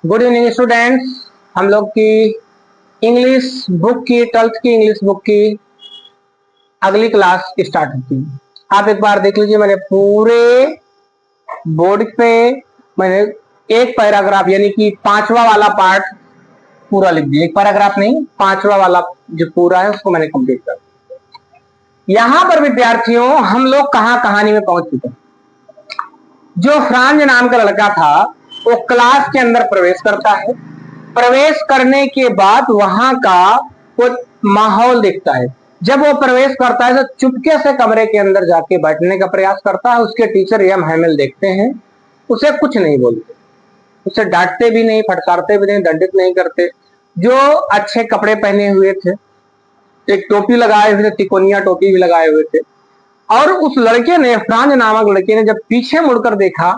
Good evening students. हम लोग की इंग्लिश बुक की 12th की इंग्लिश बुक की अगली क्लास स्टार्ट होती है। आप एक बार देख लीजिए, मैंने पूरे बोर्ड पे मैंने एक पैराग्राफ यानी कि 5वां वाला पार्ट पूरा लिख दिया। एक पैराग्राफ नहीं, 5वां वाला जो पूरा है उसको मैंने कंप्लीट कर दिया। यहां पर विद्यार्थियों हम लोग कहां कहानी में पहुंच चुके हैं। जो फ्रांज नाम का लड़का था वो क्लास के अंदर प्रवेश करता है। प्रवेश करने के बाद वहां का वो माहौल दिखता है। जब वो प्रवेश करता है तो चुपके से कमरे के अंदर जाके बैठने का प्रयास करता है। उसके टीचर एम हैमिल देखते हैं, उसे कुछ नहीं बोलते, उसे डांटते भी नहीं, फटकारते भी नहीं, दंडित नहीं करते। जो अच्छे कपड़े पहने हुए थे, एक टोपी लगाए हुए थे, तिकोनिया टोपी भी लगाए हुए थे, और उस लड़के ने, फ्रांज नामक लड़के ने जब पीछे मुड़कर देखा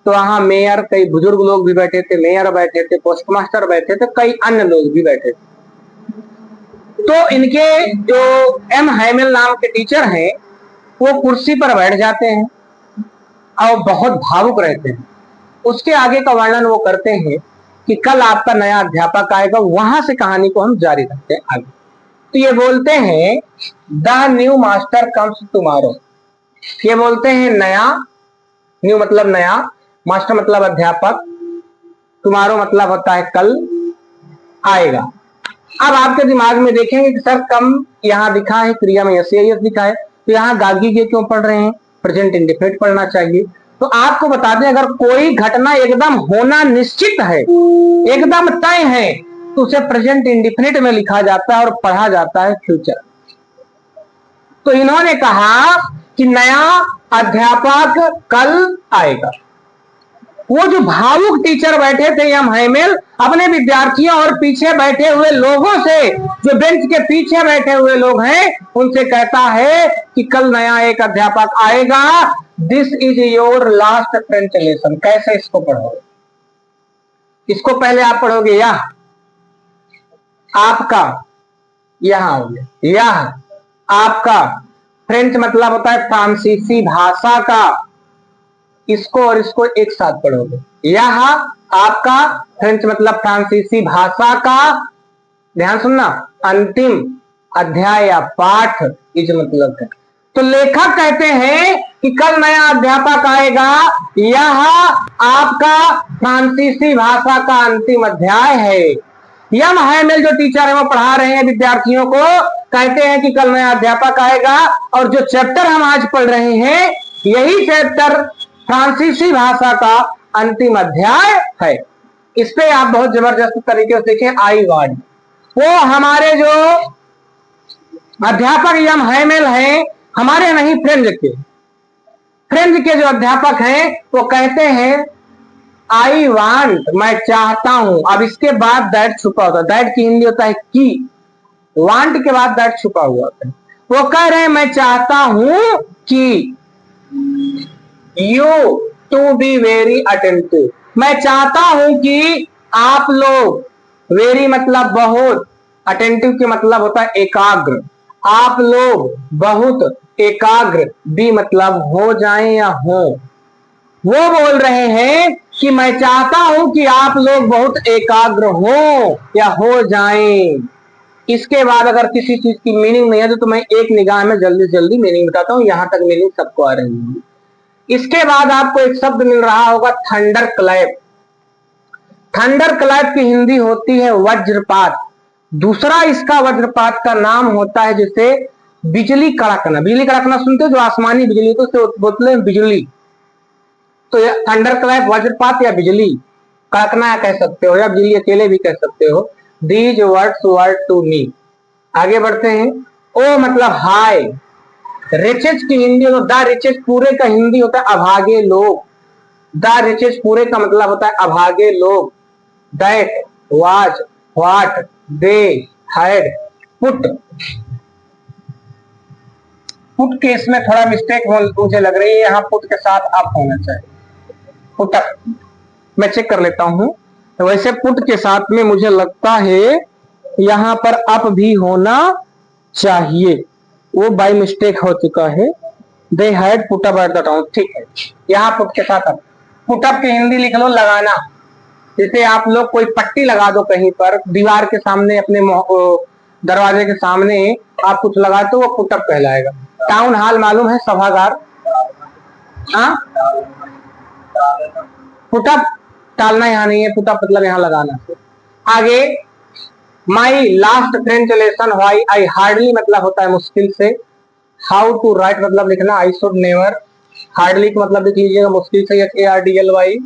तो वहां मेयर, कई बुजुर्ग लोग भी बैठे थे, मेयर बैठे थे, पोस्टमास्टर बैठे थे, कई अन्य लोग भी बैठे थे। तो इनके जो एम हैमिल नाम के टीचर हैं वो कुर्सी पर बैठ जाते हैं और बहुत भावुक रहते हैं। उसके आगे का वर्णन वो करते हैं कि कल आपका नया अध्यापक आएगा। वहां से कहानी को हम जारी रखते हैं आगे। तो ये बोलते हैं the new master comes tomorrow. ये बोलते हैं नया, न्यू मतलब नया, मास्टर मतलब अध्यापक, टुमारो मतलब होता है कल आएगा। अब आपके दिमाग में देखेंगे कि सर कम यहाँ दिखा है, क्रिया में यस दिखा है, तो यहाँ गागी के क्यों पढ़ रहे हैं, प्रेजेंट इंडिफिनिट पढ़ना चाहिए। तो आपको बता दें, अगर कोई घटना एकदम होना निश्चित है, एकदम तय है, तो उसे प्रेजेंट इंडिफिनिट में लिखा जाता है और पढ़ा जाता है फ्यूचर। तो इन्होंने कहा कि नया अध्यापक कल आएगा। वो जो भावुक टीचर बैठे थे एम हैमिल अपने विद्यार्थियों और पीछे बैठे हुए लोगों से, जो बेंच के पीछे बैठे हुए लोग हैं, उनसे कहता है कि कल नया एक अध्यापक आएगा। This is your last French lesson. कैसे इसको पढ़ोगे? इसको पहले आप पढ़ोगे यह आपका, यहां हो गया यह आपका। फ्रेंच मतलब होता है फ्रांसीसी भाषा का। इसको और इसको एक साथ पढ़ोगे। यह आपका, फ्रेंच मतलब फ्रांसीसी भाषा का, ध्यान सुनना, अंतिम अध्याय या पाठ इस मतलब है। तो लेखक कहते हैं कि कल नया अध्यापक आएगा, यह आपका फ्रांसीसी भाषा का अंतिम अध्याय है। एम हैमिल जो टीचर है वो पढ़ा रहे हैं विद्यार्थियों को, कहते हैं कि कल नया अध्यापक आएगा। और जो चैप्टर हम आज पढ़ रहे हैं यही चैप्टर फ्रांसीसी भाषा का अंतिम अध्याय है। इस पे आप बहुत जबरदस्त तरीके से देखें। आई वांट, वो हमारे जो अध्यापक एम हैमिल हैं, हमारे नहीं फ्रेंच के, फ्रेंच के जो अध्यापक हैं वो कहते हैं आई वांट, मैं चाहता हूं। अब इसके बाद दैट छुपा होता है। दैट की हिंदी होता है की, वांट के बाद दैट छुपा हुआ होता है। वो कह रहे हैं मैं चाहता हूं कि you to be very attentive. मैं चाहता हूं कि आप लोग, वेरी मतलब बहुत, अटेंटिव के मतलब होता है एकाग्र, आप लोग बहुत एकाग्र, बी मतलब हो जाएं या हो। वो बोल रहे हैं कि मैं चाहता हूं कि आप लोग बहुत एकाग्र हो या हो जाएं। इसके बाद अगर किसी चीज की मीनिंग नहीं है तो मैं एक निगाह में जल्दी जल्दी मीनिंग बताता हूं। यहां तक मीनिंग सबको आ रही है। इसके बाद आपको एक शब्द मिल रहा होगा थंडर क्लैप। थंडर क्लैप की हिंदी होती है वज्रपात। दूसरा इसका वज्रपात का नाम होता है जैसे बिजली कड़कना। बिजली कड़कना सुनते हो, जो आसमानी बिजली तो उसे बोलते हैं बिजली। तो थंडर क्लैप वज्रपात या बिजली कड़कना कह सकते हो, या बिजली अकेले भी कह सकते हो। These words word to me. आगे बढ़ते हैं। ओ मतलब हाय। रिचेज की हिंदी हो, द रिचेज पूरे का हिंदी होता है अभागे लोग। द रिचेज पूरे का मतलब होता है अभागे लोग। That, was, what, they, had, put. Put के इसमें थोड़ा मिस्टेक मुझे लग रही है, यहाँ पुट के साथ अप होना चाहिए। पुट अप, मैं चेक कर लेता हूं। तो वैसे पुट के साथ में मुझे लगता है यहां पर अप भी होना चाहिए, वो बाय मिस्टेक हो चुका है। They had put up at the town, ठीक है। यहाँ पुट के साथ अप। पुट अप की हिंदी लिख लो लगाना। जैसे आप लोग कोई पट्टी लगा दो कहीं पर दीवार के सामने, अपने दरवाजे के सामने आप कुछ लगा तो वो पुटअप कहलाएगा। टाउन हॉल मालूम है, सभागार। हाँ, पुटअप टालना यहाँ नहीं है, पुटअप मतलब यहाँ लगाना। आगे, my last French lesson why I hardly मतलब होता है मुश्किल से। हाउ टू राइट मतलब लिखना, आई शुड नेवर। हार्डली का मतलब लिख लीजिएगा मुश्किल से, ARDLY।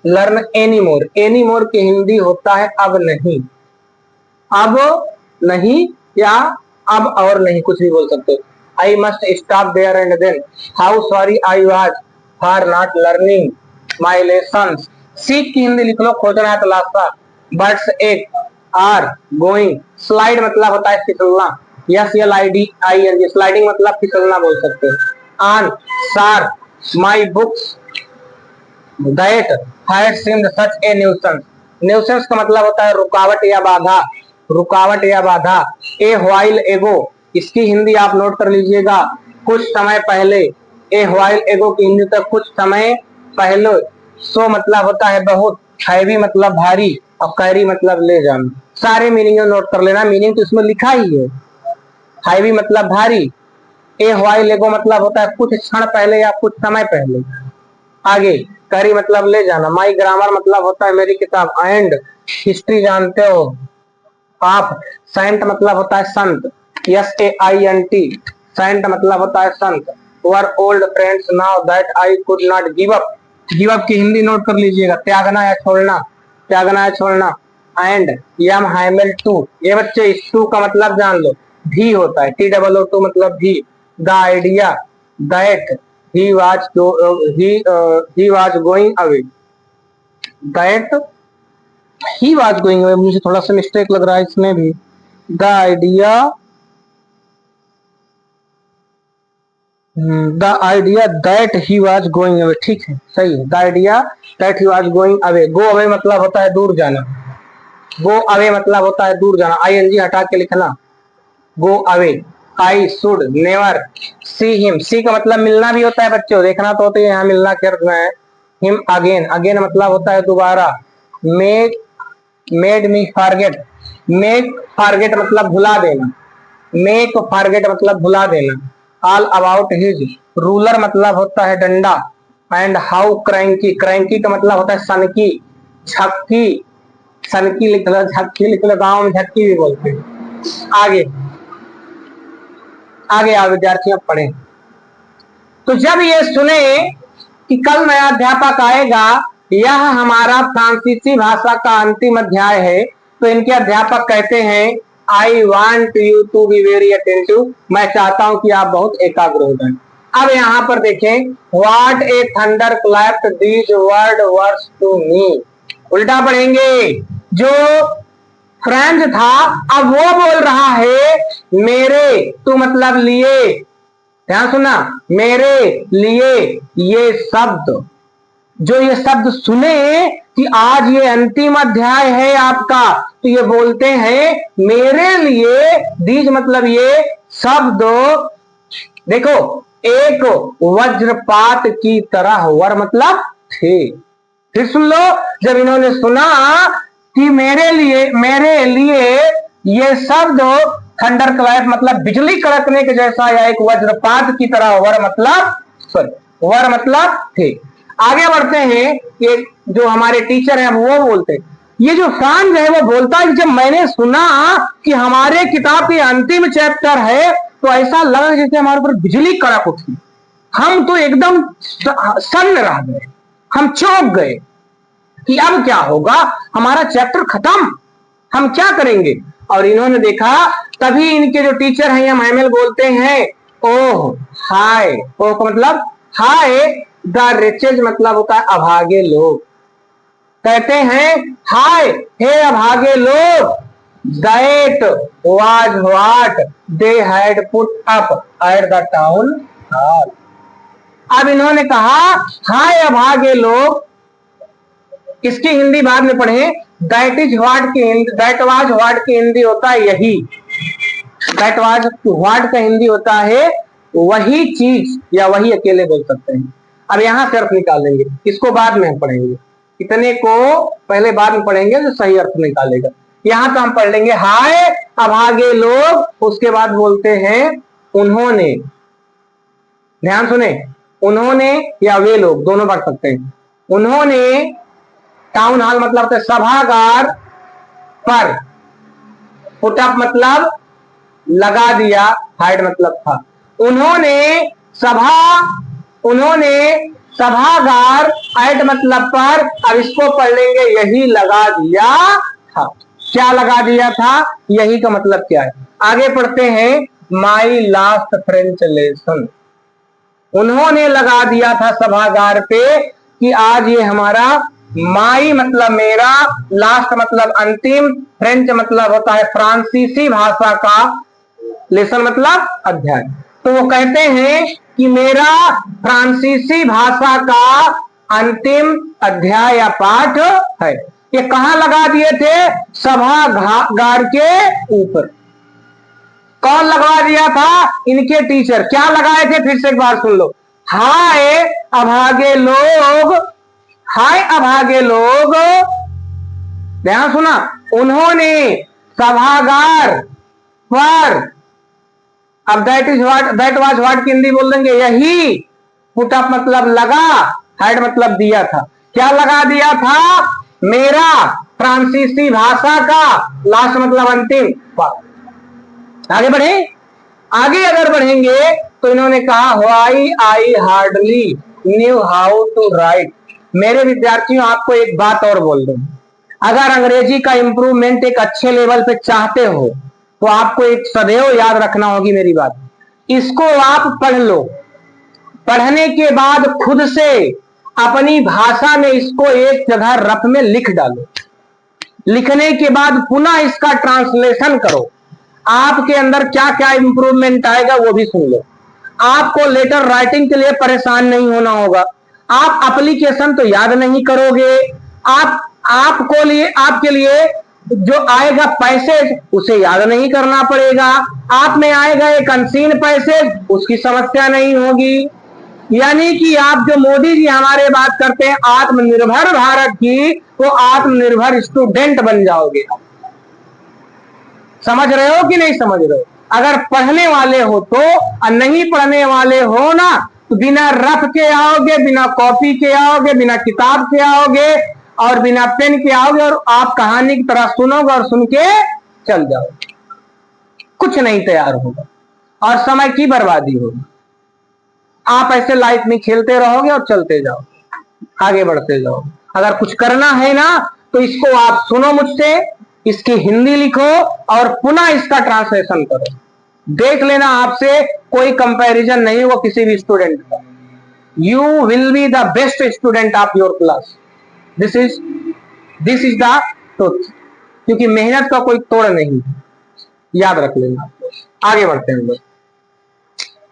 Learn any more, any more की हिंदी होता है अब नहीं। अब नहीं या अब और नहीं, कुछ भी बोल सकते हो। I must stop there and then. How sorry I was for not learning my lesson. सीख की हिंदी लिख लो, खोजना है तलाशा। बर्ड्स एक आर गोइंग, स्लाइड मतलब होता है फिसलना, SLIDING, स्लाइडिंग मतलब फिसलना बोल सकते हो। ऑन सार my books that had seemed such A nuisance. Nuisance का मतलब होता है रुकावट या बाधा, रुकावट या बाधा। ए व्हाइल एगो, इसकी हिंदी आप नोट कर लीजिएगा, कुछ समय पहले। ए व्हाइल एगो की हिंदी तक कुछ समय पहले। सो मतलब होता है बहुत, हैवी मतलब भारी, और कैरी मतलब ले जाना। सारे मीनिंग नोट कर लेना, मीनिंग तो इसमें लिखा ही है। हैवी मतलब भारी, ए व्हाइल एगो मतलब होता है कुछ क्षण पहले या कुछ समय पहले। आगे, कैरी मतलब ले जाना। माई ग्रामर मतलब होता है मेरी किताब। एंड हिस्ट्री जानते हो आप। सेंट मतलब होता है संत, SAINT, सेंट मतलब होता है संत। Were old friends now that I could not give up. Give up की हिंदी नोट कर लीजिएगा, त्यागना या छोड़ना, त्यागना या छोड़ना। एंड यम हैमल टू, ये बच्चे इस टू का मतलब जान लो, भी होता है, TOO मतलब भी। The idea that he was going away, that he was going away, मुझे थोड़ा सा मिस्टेक लग रहा है इसमें भी। the idea that he was going away, ठीक है, सही है। the idea that he was going away, go away मतलब होता है दूर जाना, go away मतलब होता है दूर जाना, ING हटा के लिखना, go away। I should never see him, see का मतलब मिलना भी होता है बच्चों, देखना तो होता है, यहाँ मिलना के अर्थ में है। him again, again मतलब होता है दोबारा। made me forget, make forget मतलब भुला देना, make forget मतलब भुला देना। all about his, ruler मतलब होता है डंडा। and how cranky, cranky का मतलब होता है सनकी, झक्की, सनकी लिख लो, झक्की लिख लो, गाँव में झक्की भी बोलते हैं। आगे आगे आप विद्यार्थियों पढ़े। तो जब ये सुने कि कल नया अध्यापक आएगा, यह हमारा फ्रांसीसी भाषा का अंतिम अध्याय है, तो इनके अध्यापक कहते हैं I want you to be very attentive, मैं चाहता हूं कि आप बहुत एकाग्र हो जाएं। अब यहाँ पर देखें, what a thunder clapped these word verse to me, उल्टा पढ़ेंगे। जो फ्रेंच था अब वो बोल रहा है मेरे, तो मतलब लिए, ध्यान सुना, मेरे लिए ये शब्द, जो ये शब्द सुने कि आज ये अंतिम अध्याय है आपका, तो ये बोलते हैं मेरे लिए, दीज मतलब ये शब्द, देखो एक वज्रपात की तरह, वर मतलब थे। फिर सुन लो, जब इन्होंने सुना कि मेरे लिए ये शब्द थंडर क्लैप मतलब बिजली कड़कने के जैसा या एक वज्रपात की तरह, वर मतलब थे। आगे बढ़ते हैं, ये जो हमारे टीचर हैं वो बोलते हैं, ये जो फ्रांज है वो बोलता है जब मैंने सुना कि हमारे किताब के अंतिम चैप्टर है, तो ऐसा लगा जैसे हमारे ऊपर बिजली कड़क उठी, हम तो एकदम सन्न रह गए, हम चौंक गए कि अब क्या होगा, हमारा चैप्टर खत्म, हम क्या करेंगे। और इन्होंने देखा, तभी इनके जो टीचर हैं ML बोलते हैं ओह हाय, ओह का मतलब हाय, द रिचेज मतलब होता है अभागे लोग, कहते हैं हाय हे अभागे लोग, that was what they had put up at the town hall. अब इन्होंने कहा हाय अभागे लोग, इसकी हिंदी बाद में पढ़े, दैट इज व्हाट की हिंदी, दैट वाज व्हाट की हिंदी होता है यही, दैट वाज व्हाट का हिंदी होता है वही चीज या वही अकेले बोल सकते हैं। अब यहां से अर्थ निकालेंगे, इसको बाद में हम पढ़ेंगे। इतने को पहले बाद में पढ़ेंगे जो सही अर्थ निकालेगा। यहां तो हम पढ़ लेंगे हाय अभागे लोग, उसके बाद बोलते हैं उन्होंने। ध्यान सुने, उन्होंने या वे लोग दोनों पढ़ सकते हैं। उन्होंने, टाउन हॉल मतलब होता है सभागार पर, पुटअप मतलब लगा दिया, हाइड मतलब था। उन्होंने सभागार, ऐड मतलब पर, अब इसको पढ़ लेंगे यही लगा दिया था। क्या लगा दिया था, यही का मतलब क्या है। आगे पढ़ते हैं माई लास्ट फ्रेंच लेसन। उन्होंने लगा दिया था सभागार पे कि आज ये हमारा, माई मतलब मेरा, लास्ट मतलब अंतिम, फ्रेंच मतलब होता है फ्रांसीसी भाषा का, लेसन मतलब अध्याय। तो वो कहते हैं कि मेरा फ्रांसीसी भाषा का अंतिम अध्याय या पाठ है। ये कहां लगा दिए थे, सभागार के ऊपर। कौन लगवा दिया था, इनके टीचर। क्या लगाए थे, फिर से एक बार सुन लो। हाय अभागे लोग, हाय अभागे लोग, ध्यान सुना, उन्होंने सभागार पर, अब दैट वाज व्हाट की हिंदी बोल देंगे यही, पुटअप मतलब लगा, हाइड मतलब दिया था। क्या लगा दिया था, मेरा फ्रांसीसी भाषा का, लास्ट मतलब अंतिम। आगे बढ़े, आगे अगर बढ़ेंगे तो इन्होंने कहा why I hardly knew how to write. मेरे विद्यार्थियों आपको एक बात और बोल दूं, अगर अंग्रेजी का इंप्रूवमेंट एक अच्छे लेवल पे चाहते हो तो आपको एक सदैव याद रखना होगी मेरी बात। इसको आप पढ़ लो, पढ़ने के बाद खुद से अपनी भाषा में इसको एक जगह रफ में लिख डालो। लिखने के बाद पुनः इसका ट्रांसलेशन करो। आपके अंदर क्या क्या इंप्रूवमेंट आएगा वो भी सुन लो। आपको लेटर राइटिंग के लिए परेशान नहीं होना होगा। आप एप्लीकेशन तो याद नहीं करोगे, आपके लिए जो आएगा पैसेज उसे याद नहीं करना पड़ेगा। आप में आएगा एक अनसीन पैसेज, उसकी समस्या नहीं होगी। यानी कि आप जो मोदी जी हमारे बात करते हैं आत्मनिर्भर भारत की, वो आत्मनिर्भर स्टूडेंट बन जाओगे। समझ रहे हो कि नहीं समझ रहे हो। अगर पढ़ने वाले हो तो, और नहीं पढ़ने वाले हो ना तो बिना रफ के आओगे, बिना कॉपी के आओगे, बिना किताब के आओगे और बिना पेन के आओगे और आप कहानी की तरह सुनोगे और सुन के चल जाओगे। कुछ नहीं तैयार होगा और समय की बर्बादी होगी। आप ऐसे लाइफ में खेलते रहोगे और चलते जाओ, आगे बढ़ते जाओ। अगर कुछ करना है ना तो इसको आप सुनो मुझसे, इसकी हिंदी लिखो और पुनः इसका ट्रांसलेशन करो। देख लेना आपसे कोई कंपैरिजन नहीं होगा किसी भी स्टूडेंट का। You will be the best student of your class. This is the truth, क्योंकि मेहनत का कोई तोड़ नहीं, याद रख लेना। आगे बढ़ते हैं हम लोग,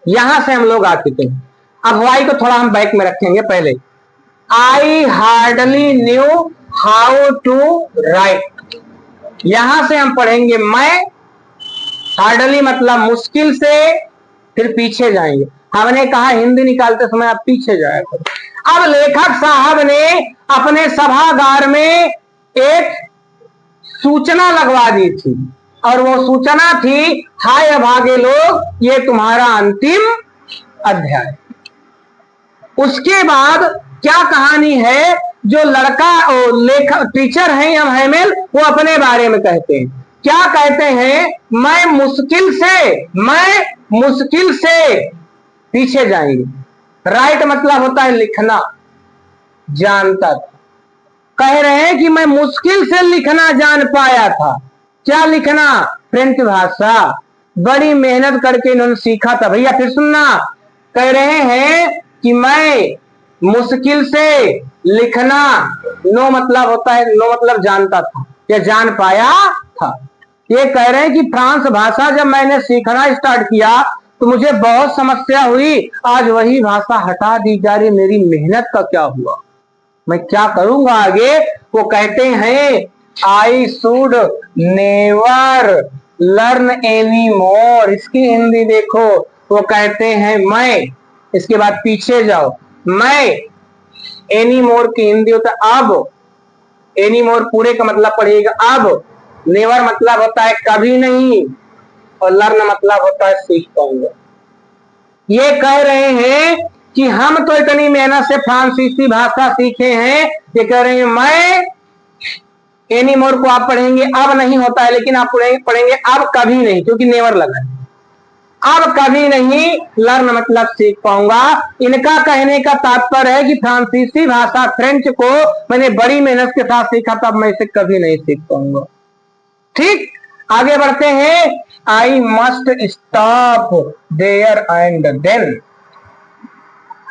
यहां से हम लोग आ चुके हैं। अब वाई को थोड़ा हम बैक में रखेंगे। पहले I hardly knew how to write, यहां से हम पढ़ेंगे मैं, हार्डली मतलब मुश्किल से, फिर पीछे जाएंगे। हमने कहा हिंदी निकालते समय आप पीछे जाया करो। अब लेखक साहब ने अपने सभागार में एक सूचना लगवा दी थी और वो सूचना थी हाय अभागे लोग, ये तुम्हारा अंतिम अध्याय। उसके बाद क्या कहानी है, जो लड़का लेखक टीचर हैं हम हेमेल, वो अपने बारे में कहते हैं। क्या कहते हैं, मैं मुश्किल से पीछे जाएंगे। राइट मतलब होता है लिखना, जानता था। कह रहे हैं कि मैं मुश्किल से लिखना जान पाया था। क्या लिखना, फ्रेंच भाषा। बड़ी मेहनत करके इन्होंने सीखा था। भैया फिर सुनना, कह रहे हैं कि मैं मुश्किल से लिखना, नो मतलब होता है, नो मतलब जानता था या जान पाया था। ये कह रहे हैं कि फ्रांस भाषा जब मैंने सीखना स्टार्ट किया तो मुझे बहुत समस्या हुई, आज वही भाषा हटा दी जा रही, मेरी मेहनत का क्या हुआ, मैं क्या करूंगा आगे। वो कहते हैं I should never learn any more. इसकी हिंदी देखो, वो कहते हैं मैं, इसके बाद पीछे जाओ, मैं, एनी मोर की हिंदी होता है अब एनी मोर पूरे का मतलब पढ़िएगा अब, नेवर मतलब होता है कभी नहीं, और लर्न मतलब होता है सीख पाऊंगा। ये कह रहे हैं कि हम तो इतनी मेहनत से फ्रांसीसी भाषा सीखे हैं, ये कह रहे हैं मैं एनी मोर को आप पढ़ेंगे अब नहीं होता है, लेकिन आप पढ़ेंगे अब कभी नहीं, क्योंकि नेवर लगा है। अब कभी नहीं लर्न मतलब सीख पाऊंगा। इनका कहने का तात्पर्य है कि फ्रांसीसी भाषा फ्रेंच को मैंने बड़ी मेहनत के साथ सीखा, तब मैं इसे कभी नहीं सीख पाऊंगा। ठीक, आगे बढ़ते हैं। I must stop there and then,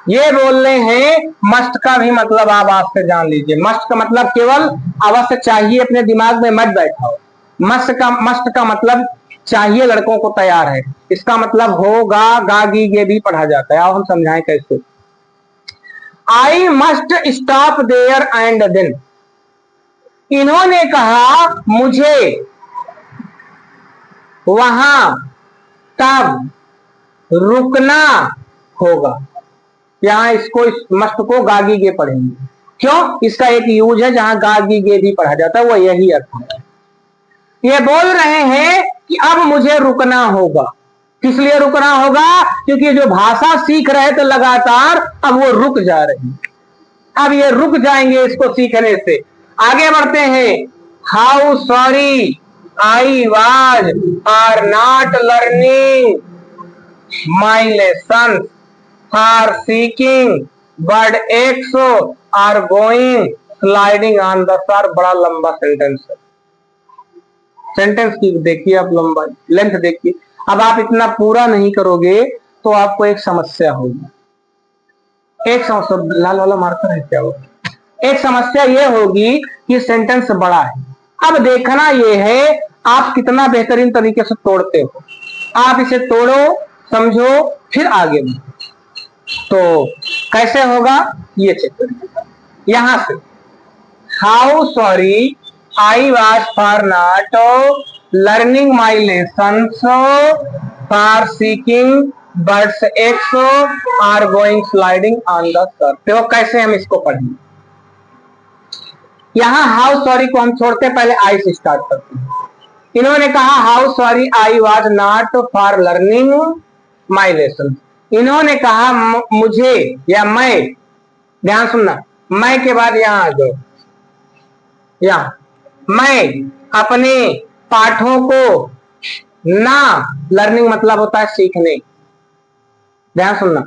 ये बोल रहे हैं मस्ट का भी मतलब आप आज से जान लीजिए। मस्ट का मतलब केवल अवश्य चाहिए, अपने दिमाग में मत बैठाओ। मस्ट का मतलब चाहिए, लड़कों को तैयार है, इसका मतलब होगा, गागी ये भी पढ़ा जाता है। आओ हम समझाएं कैसे। I must stop there and then, इन्होंने कहा मुझे वहां तब रुकना होगा। यहां इसको, इस मस्ट को गागी गे पढ़ेंगे, क्यों? इसका एक यूज है जहां गागी गे भी पढ़ा जाता है, वो यही अर्थ है। ये बोल रहे हैं कि अब मुझे रुकना होगा। किस लिए रुकना होगा? क्योंकि जो भाषा सीख रहे थे लगातार, अब वो रुक जा रहे हैं, अब ये रुक जाएंगे इसको सीखने से। आगे बढ़ते हैं। How sorry I was are not learning my lesson for seeking bird eggs or going sliding on the sir. बड़ा लंबा सेंटेंस है, सेंटेंस की देखिए आप लंबाई, लेंथ देखिए। अब आप इतना पूरा नहीं करोगे तो आपको एक समस्या होगी। एक समस्या, लाल वाला मार्कर है क्या? वो एक समस्या ये होगी कि सेंटेंस बड़ा है। अब देखना ये है आप कितना बेहतरीन तरीके से तोड़ते हो। आप इसे तोड़ो, समझो, फिर आगे बढ़ो। तो कैसे होगा ये चेक करिए। यहां से how sorry I was for not learning my lesson for seeking birds eggs or going sliding on the surf. तो कैसे हम इसको पढ़ेंगे? यहां हाउ सॉरी को हम छोड़ते, पहले आई से स्टार्ट करते हैं। इन्होंने कहा how sorry I was not for learning my lesson. इन्होंने कहा मुझे या मैं, ध्यान सुनना, मैं के बाद यहां आ जाओ, यहां मैं अपने पाठों को ना, लर्निंग मतलब होता है सीखने, ध्यान सुनना,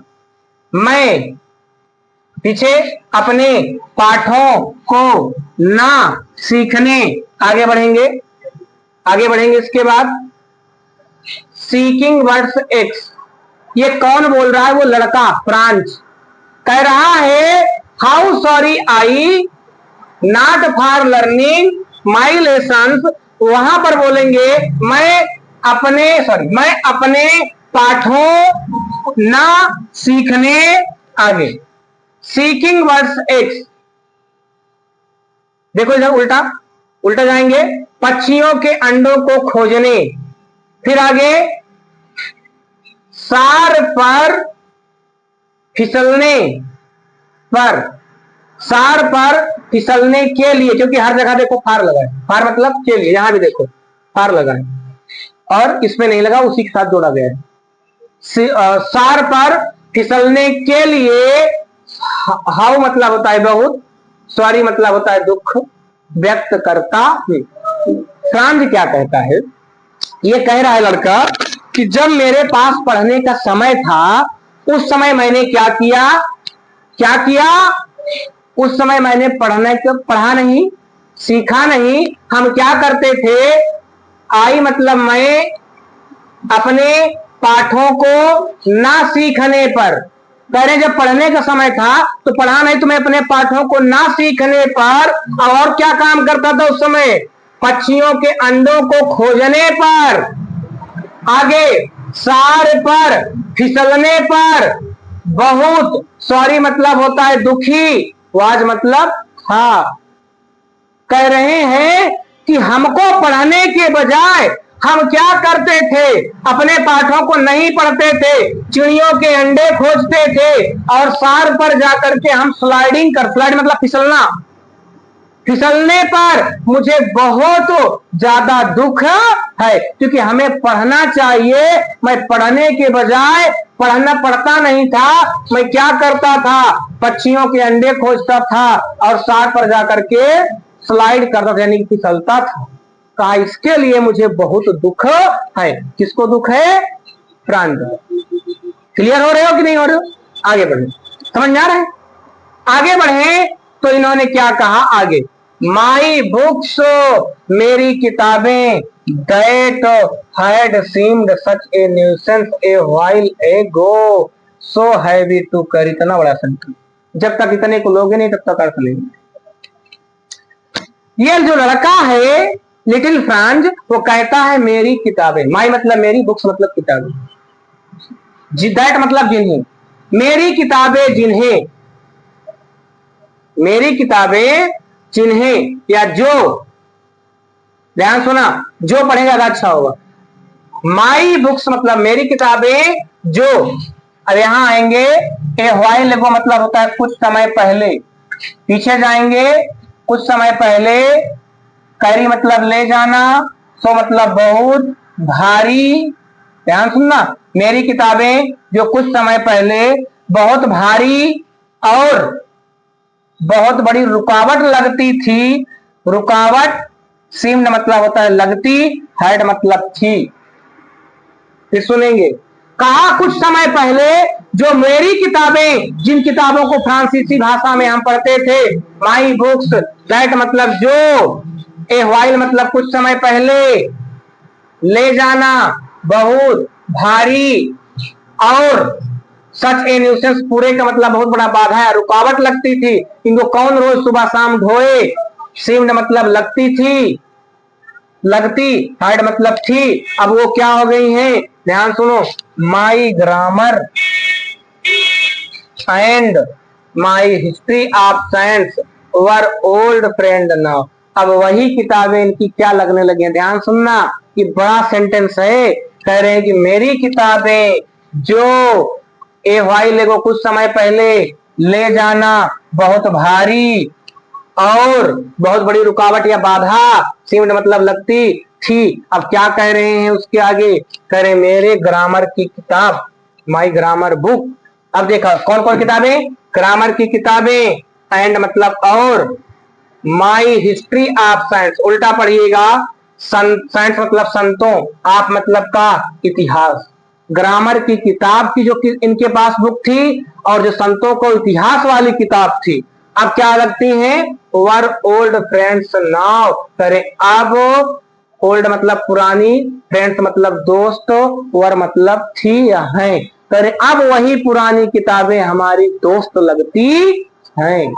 मैं पीछे अपने पाठों को ना सीखने, आगे बढ़ेंगे, आगे बढ़ेंगे। इसके बाद सीकिंग वर्ड्स एक्स, ये कौन बोल रहा है? वो लड़का फ्रांच कह रहा है how sorry I not for learning my lesson. वहां पर बोलेंगे मैं अपने पाठों ना सीखने, आगे सीकिंग वर्ड्स एक्स। देखो इधर उल्टा उल्टा जाएंगे, पक्षियों के अंडों को खोजने, फिर आगे सार पर फिसलने पर, सार पर फिसलने के लिए, क्योंकि हर जगह देखो फार लगा है, फार मतलब के लिए, यहां भी देखो फार लगा है और इसमें नहीं लगा, उसी के साथ जोड़ा गया है। सार पर फिसलने के लिए, हाउ मतलब होता है बहुत, सॉरी मतलब होता है दुख व्यक्त करता है। फ्रांज क्या कहता है? ये कह रहा है लड़का कि जब मेरे पास पढ़ने का समय था, उस समय मैंने क्या किया, क्या किया? उस समय मैंने पढ़ा नहीं, सीखा नहीं। हम क्या करते थे? आई मतलब मैं अपने पाठों को ना सीखने पर, पहले जब पढ़ने का समय था तो पढ़ा नहीं, तो मैं अपने पाठों को ना सीखने पर और क्या काम करता था उस समय? पक्षियों के अंडों को खोजने पर, आगे सार पर फिसलने पर, बहुत, सॉरी मतलब होता है दुखी, वाज मतलब था। कह रहे हैं कि हमको पढ़ने के बजाय हम क्या करते थे? अपने पाठों को नहीं पढ़ते थे, चिड़ियों के अंडे खोजते थे और सार पर जाकर के हम स्लाइड मतलब फिसलना, फिसलने पर मुझे बहुत ज्यादा दुख है, क्योंकि हमें पढ़ना चाहिए। मैं पढ़ने के बजाय पढ़ना पढ़ता नहीं था, मैं क्या करता था, पक्षियों के अंडे खोजता था और साथ पर जाकर के स्लाइड करता था, यानी फिसलता था। कहा इसके लिए मुझे बहुत दुख है। किसको दुख है? फ्रांज। क्लियर हो रहे हो कि नहीं हो रहे हो? आगे बढ़े, समझ में आ रहा है? आगे बढ़े तो इन्होंने क्या कहा आगे, माई बुक्स, मेरी किताबें, that had seemed such A nuisance A while एगो, सो हैवी टू कैरी। इतना बड़ा सेंटेंस, जब तक इतने को लोगे नहीं तब तक अर्थ लेंगे। ये जो लड़का है लिटिल फ्रांज, वो कहता है मेरी किताबें, माई मतलब मेरी, बुक्स मतलब किताबें, दैट मतलब जिन्हें, मेरी किताबें जिन्हें, मेरी किताबें जिन्हें, या जो, ध्यान सुना, जो पढ़ेगा अच्छा होगा। माई बुक्स मतलब मेरी किताबें जो, अब यहां आएंगे, ए व्हाइल एगो मतलब होता है कुछ समय पहले, पीछे जाएंगे कुछ समय पहले, कैरी मतलब ले जाना, सो मतलब बहुत, भारी, ध्यान सुनना, मेरी किताबें जो कुछ समय पहले बहुत भारी और बहुत बड़ी रुकावट लगती थी, रुकावट, सीम्ड मतलब होता है लगती, हैड मतलब थी। फिर सुनेंगे, कहा कुछ समय पहले जो मेरी किताबें, जिन किताबों को फ्रांसीसी भाषा में हम पढ़ते थे, माई बुक्स, दैट मतलब जो, ए व्हाइल मतलब कुछ समय पहले, ले जाना बहुत भारी, और सच ए न्यूसेंस पूरे का मतलब बहुत बड़ा बाधा है, रुकावट लगती थी, इनको कौन रोज सुबह शाम धोए, सीम्ड मतलब लगती थी, लगती, हार्ड मतलब थी, अब वो क्या हो गई है, ध्यान सुनो, my grammar and my history of science were old friend now. अब वही किताबें इनकी क्या लगने लगी हैं, ध्यान सुनना, ये बड़ा सेंटेंस है। कह रहे हैं कि मेरी किताबें जो ए व्हाइल एगो कुछ समय पहले, ले जाना बहुत भारी और बहुत बड़ी रुकावट या बाधा, सीम्ड मतलब लगती थी, अब क्या कह रहे हैं उसके आगे, कह रहे मेरे ग्रामर की किताब, माई ग्रामर बुक। अब देखा कौन कौन किताबें, ग्रामर की किताबें, एंड मतलब और, माई हिस्ट्री ऑफ साइंस, उल्टा पढ़िएगा, साइंस मतलब संतों, आप मतलब का इतिहास, ग्रामर की किताब की जो इनके पास बुक थी, और जो संतों को इतिहास वाली किताब थी, अब क्या लगती हैं, वर ओल्ड फ्रेंड्स नाउ, करें अब, ओल्ड मतलब पुरानी, फ्रेंड्स मतलब दोस्त, वर मतलब थी या है, करें अब वही पुरानी किताबें हमारी दोस्त लगती हैं।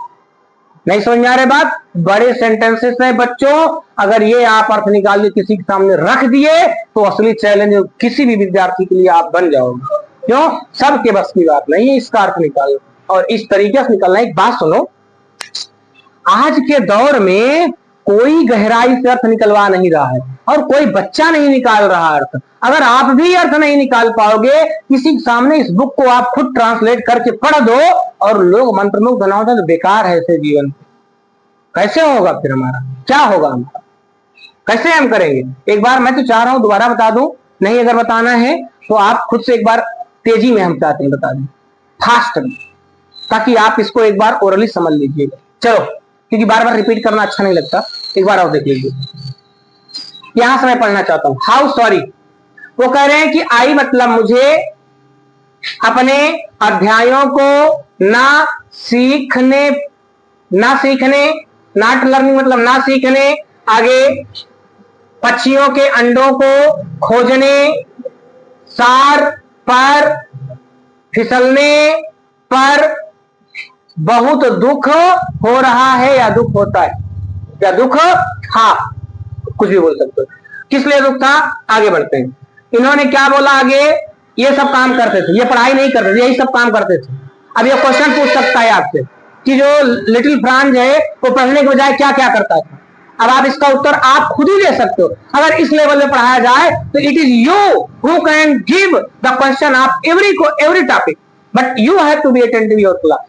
नहीं समझ में आ रहे बात? बड़े सेंटेंसेस है बच्चों, अगर ये आप अर्थ निकाल के किसी के सामने रख दिए तो असली चैलेंज किसी भी विद्यार्थी के लिए आप बन जाओगे। क्यों? सबके बस की बात नहीं है इसका अर्थ निकालना, और इस तरीके से निकालना। एक बात सुनो, आज के दौर में कोई गहराई से अर्थ निकलवा नहीं रहा है, और कोई बच्चा नहीं निकाल रहा अर्थ। अगर आप भी अर्थ नहीं निकाल पाओगे, किसी के सामने इस बुक को आप खुद ट्रांसलेट करके पढ़ दो और लोग मंत्रमुग्ध ना हो तो बेकार है ऐसे जीवन। कैसे होगा फिर हमारा, क्या होगा हमारा, कैसे हम करेंगे? एक बार मैं तो चाह रहा हूं दोबारा बता दूं, नहीं अगर बताना है तो आप खुद से एक बार तेजी में हम चाहते हैं बता दें, फास्ट में, ताकि आप इसको एक बार ओरली समझ लीजिएगा। चलो, क्योंकि बार बार रिपीट करना अच्छा नहीं लगता, एक बार और देख लीजिए। यहां से मैं पढ़ना चाहता हूं, हाउ सॉरी। वो कह रहे हैं कि आई मतलब मुझे अपने अध्यायों को ना सीखने, नॉट लर्निंग मतलब ना सीखने, आगे पक्षियों के अंडों को खोजने, सार पर, फिसलने पर बहुत दुख हो रहा है या दुख होता है, या दुख, हाँ कुछ भी बोल सकते हो। किस लिए दुख था, आगे बढ़ते हैं। इन्होंने क्या बोला आगे, ये सब काम करते थे, ये पढ़ाई नहीं करते थे, यही सब काम करते थे। अब ये क्वेश्चन पूछ सकता है आपसे कि जो लिटिल फ्रांज है वो पढ़ने के बजाय क्या क्या करता था। अब आप इसका उत्तर आप खुद ही दे सकते हो। अगर इस लेवल में पढ़ाया जाए तो it is you who can give the question of every topic, but you have to be attentive your class.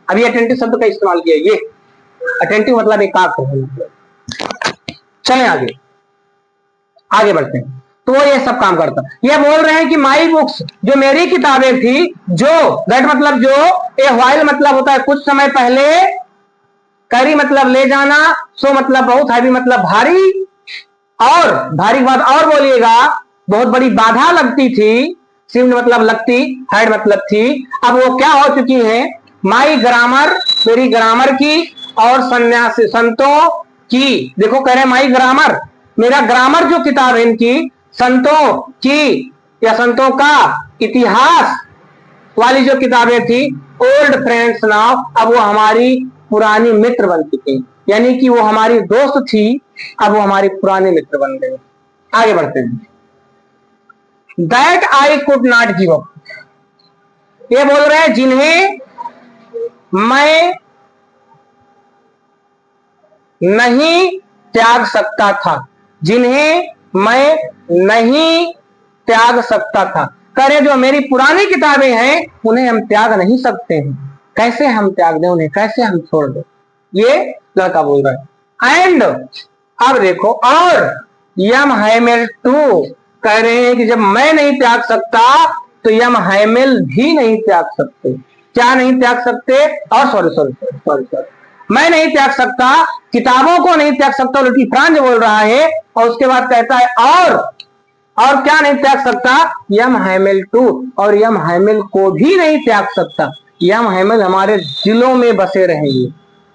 अभी अटेंटिव शब्द का इस्तेमाल किया, ये अटेंटिव मतलब एकाग्र होना। चलें आगे, आगे बढ़ते हैं। तो वो ये सब काम करता। ये बोल रहे हैं कि माई बुक्स, जो मेरी किताबें थी, जो दैट मतलब जो, ए व्हाइल मतलब होता है कुछ समय पहले, कैरी मतलब ले जाना, सो मतलब बहुत, हैवी मतलब भारी, और भारी के बाद और बोलिएगा बहुत बड़ी बाधा लगती थी, सिम्ड मतलब लगती, हैड मतलब थी। अब वो क्या हो चुकी है, माई ग्रामर मेरी ग्रामर की, और सन्यासी संतों की, देखो कह रहे हैं माई ग्रामर मेरा ग्रामर जो किताब है इनकी, संतों की या संतों का इतिहास वाली जो किताबें थी, ओल्ड फ्रेंड्स नाउ, अब वो हमारी पुरानी मित्र बन चुकी, यानी कि वो हमारी दोस्त थी, अब वो हमारी पुरानी मित्र बन गई। आगे बढ़ते हैं। That I could not give up, ये बोल रहे हैं जिन्हें मैं नहीं त्याग सकता था, जिन्हें मैं नहीं त्याग सकता था। कह रहे जो मेरी पुरानी किताबें हैं उन्हें हम त्याग नहीं सकते हैं, कैसे हम त्याग दें उन्हें, कैसे हम छोड़ दें, ये लड़का बोल रहा है। एंड अब देखो, और यम हैमिल टू, कह रहे हैं कि जब मैं नहीं त्याग सकता तो यम हैमिल भी नहीं त्याग सकते। क्या नहीं त्याग सकते, और सॉरी मैं नहीं त्याग सकता, किताबों को नहीं त्याग सकता, लिटिल फ्रांज बोल रहा है। और उसके बाद कहता है और क्या नहीं त्याग सकता, यम हैमिल टू, और यम हैमिल को भी नहीं त्याग सकता। यम हैमिल हमारे दिलों में बसे रहेंगे,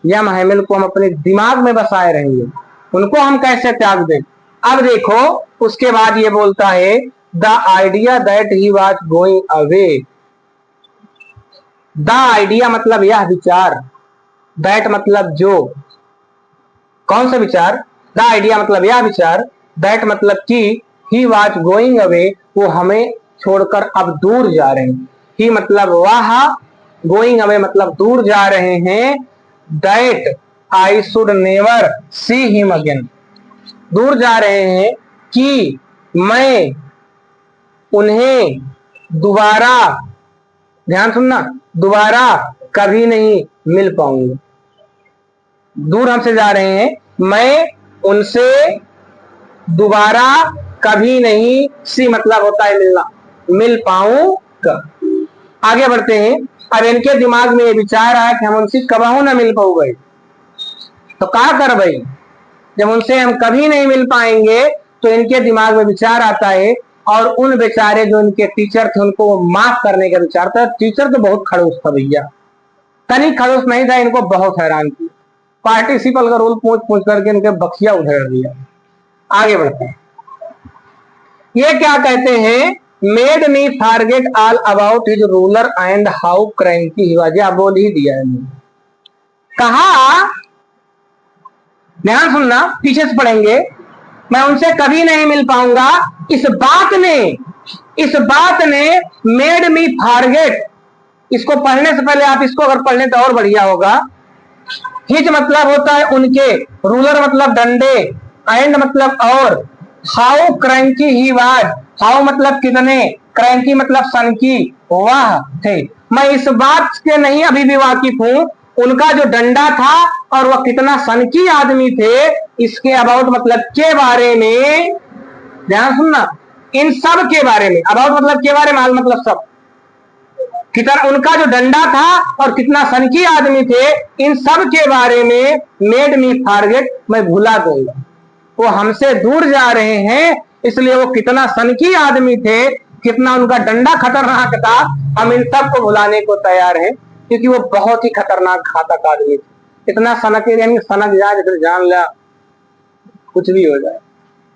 यम हैमिल को हम अपने दिमाग में बसाए रहेंगे, उनको हम कैसे त्याग दें। अब देखो उसके बाद ये बोलता है the idea that he was going away, the idea मतलब यह विचार, दैट मतलब जो, कौन सा विचार, द आइडिया मतलब यह विचार, दैट मतलब कि ही वॉज गोइंग अवे, वो हमें छोड़कर अब दूर जा रहे हैं। ही मतलब वह, गोइंग अवे मतलब दूर जा रहे हैं। That I should never see him again, दूर जा रहे हैं कि मैं उन्हें दोबारा, ध्यान सुनना, दोबारा कभी नहीं मिल पाऊंगा। दूर हमसे जा रहे हैं, मैं उनसे दोबारा कभी नहीं, सी मतलब होता है मिलना, मिल पाऊंगा। आगे बढ़ते हैं। अब इनके दिमाग में ये विचार आया कि हम उनसे कबहू ना मिल पाऊ गए, तो क्या कर भाई, जब उनसे हम कभी नहीं मिल पाएंगे तो इनके दिमाग में विचार आता है, और उन बेचारे जो इनके टीचर थे उनको माफ करने का विचार था। टीचर तो बहुत खड़ूस था भैया, तनिक खड़ूस नहीं था, इनको बहुत हैरान किया, पार्टिसिपल का रोल पूछ पूछ करके इनके बखिया उधेड़ दिया। आगे बढ़ते हैं। ये क्या कहते हैं, made me forget all about his ruler and how cranky he was, बोल ही दिया है। कहा, ध्यान सुनना, पीछे से पढ़ेंगे, मैं उनसे कभी नहीं मिल पाऊंगा। इस बात ने मेड मी फॉरगेट, इसको पढ़ने से पहले आप इसको अगर पढ़ने तो और बढ़िया होगा। हिज मतलब होता है उनके, रूलर मतलब डंडे, एंड मतलब और, how cranky he was, how मतलब कितने, क्रैंकी मतलब सनकी वह थे। मैं इस बात के नहीं अभी भी वाकिफ हूं, उनका जो डंडा था और वह कितना सनकी आदमी थे, इसके अबाउट मतलब के बारे में, ध्यान सुनना, इन सब के बारे में, अबाउट मतलब के बारे में, हाल मतलब सब, कितना उनका जो डंडा था और कितना सनकी आदमी थे, इन सब के बारे में मेड मी फॉरगेट, मैं भूला दूंगा। वो हमसे दूर जा रहे हैं, इसलिए वो कितना सनकी आदमी थे, कितना उनका डंडा खतरनाक था, हम इन सब को भुलाने को तैयार हैं, क्योंकि वो बहुत ही खतरनाक घातक आदमी थे। इतना सनक, यानी सनक जाए फिर जान लिया कुछ भी हो जाए।